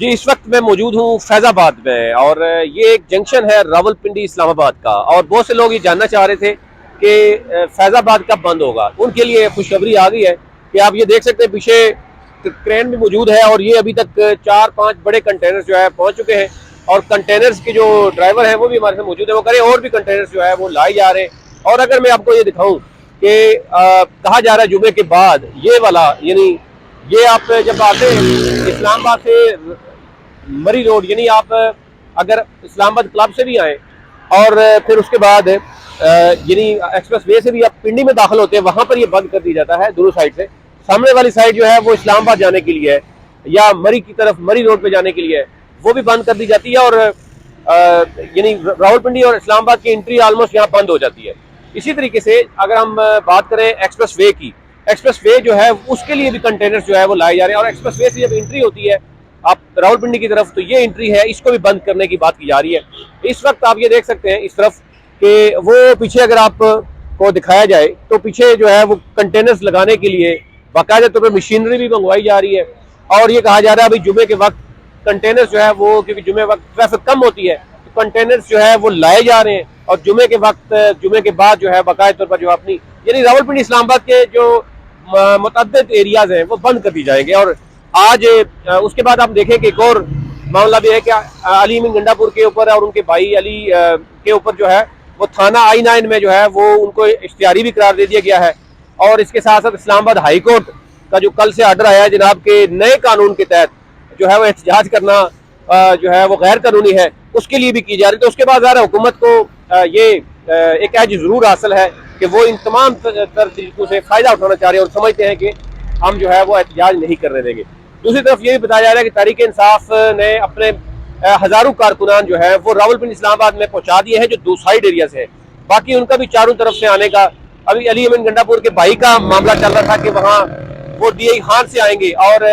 जी, इस वक्त मैं मौजूद हूँ फैज़ाबाद में और ये एक जंक्शन है रावलपिंडी इस्लामाबाद का। और बहुत से लोग ये जानना चाह रहे थे कि फैज़ाबाद कब बंद होगा। उनके लिए खुशखबरी आ गई है कि आप ये देख सकते हैं, पीछे क्रेन भी मौजूद है और ये अभी तक 4-5 बड़े कंटेनर्स जो है पहुंच चुके हैं। और कंटेनर्स के जो ड्राइवर हैं वो भी हमारे साथ मौजूद है, वो करें और भी कंटेनर्स जो है वो लाए जा रहे हैं। और अगर मैं आपको ये दिखाऊं कि कहा जा रहा है जुमे के बाद ये वाला, यानी ये आप जब आते हैं इस्लामाबाद से मरी रोड, यानी आप अगर इस्लामाबाद क्लब से भी आए और फिर उसके बाद यानी एक्सप्रेस वे से भी आप पिंडी में दाखिल होते हैं, वहां पर ये बंद कर दिया जाता है दोनों साइड से। सामने वाली साइड जो है वो इस्लामाबाद जाने के लिए है या मरी की तरफ मरी रोड पे जाने के लिए है, वो भी बंद कर दी जाती है। और यानी रावलपिंडी और इस्लामाबाद की एंट्री ऑलमोस्ट यहाँ बंद हो जाती है। इसी तरीके से अगर हम बात करें एक्सप्रेस वे की, एक्सप्रेस वे जो है उसके लिए भी कंटेनर्स जो है वो लाए जा रहे हैं। और एक्सप्रेस वे से जब एंट्री होती है आप रावलपिंडी की तरफ, तो ये एंट्री है, इसको भी बंद करने की बात की जा रही है। इस वक्त आप ये देख सकते हैं इस तरफ कि वो पीछे अगर आप को दिखाया जाए तो पीछे जो है वो कंटेनर्स लगाने के लिए बाकायदा तौर पर मशीनरी भी मंगवाई जा रही है। और ये कहा जा रहा है अभी जुमे के वक्त कंटेनर्स जो है वो, क्योंकि जुमे वक्त ट्रैफिक कम होती है, तो कंटेनर्स जो है वो लाए जा रहे हैं। और जुमे के वक्त, जुमे के बाद जो है बाकायदा तौर पर जो अपनी यानी रावलपिंडी इस्लामाबाद के जो मुतअद्दिद एरियाज हैं वो बंद कर दी जाएंगे। और आज उसके बाद आप देखें कि एक और मामला भी है कि अली अमीन गंडापुर के ऊपर और उनके भाई अली के ऊपर जो है वो थाना I9 में जो है वो उनको इश्तिहारी भी करार दे दिया गया है। और इसके साथ साथ इस्लामाबाद हाई कोर्ट का जो कल से आर्डर आया है जनाब के नए कानून के तहत जो है वो एहतजाज करना जो है वो गैर कानूनी है, उसके लिए भी की जा रही है। तो उसके बाद हुकूमत को ये एक एज जरूर हासिल है कि वो इन तमाम तरीकों से फायदा उठाना चाह रहे हैं और समझते हैं कि हम जो है वो एहतजाज नहीं करने देंगे। दूसरी तरफ ये भी बताया जा रहा है कि तहरीक इंसाफ ने अपने हजारों कारकुनान जो है वो रावलपिंडी इस्लामाबाद में पहुंचा दिए हैं जो दो साइड एरिया से है। बाकी उनका भी चारों तरफ से आने का, अभी अली अमीन गंडापुर के भाई का मामला चल रहा था कि वहाँ वो DI खान से आएंगे और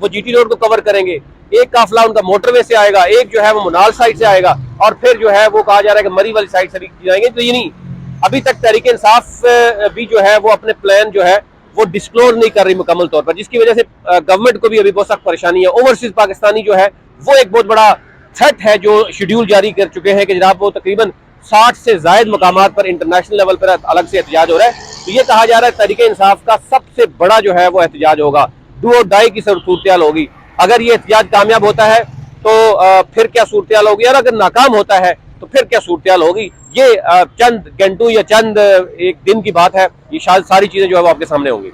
वो GT रोड को कवर करेंगे। एक काफिला उनका मोटरवे से आएगा, एक जो है वो मुनाल साइड से आएगा और फिर जो है वो कहा जा रहा है कि मरी वाली साइड से भी जाएंगे। तो ये नहीं, अभी तक तहरीक इंसाफ भी जो है वो अपने प्लान जो है वो डिस्क्लोज नहीं कर रही मुकम्मल तौर पर, जिसकी वजह से गवर्नमेंट को भी अभी बहुत सख्त परेशानी है। ओवरसीज पाकिस्तानी जो है वो एक बहुत बड़ा थ्रेट है जो शेड्यूल जारी कर चुके हैं कि जनाब वो तकरीबन 60 से ज्यादा मकामात पर इंटरनेशनल लेवल पर अलग से एहतजाज हो रहा है। तो ये कहा जा रहा है तहरीक इंसाफ का सबसे बड़ा जो है वो एहतजाज होगा, डू और डाई की सूरत होगी। अगर ये एहतजाज कामयाब होता है तो फिर क्या सूरत होगी, और अगर नाकाम होता है तो फिर क्या सूरत होगी, ये चंद घंटों या चंद एक दिन की बात है। ये शायद सारी चीजें जो है वो आपके सामने होंगी।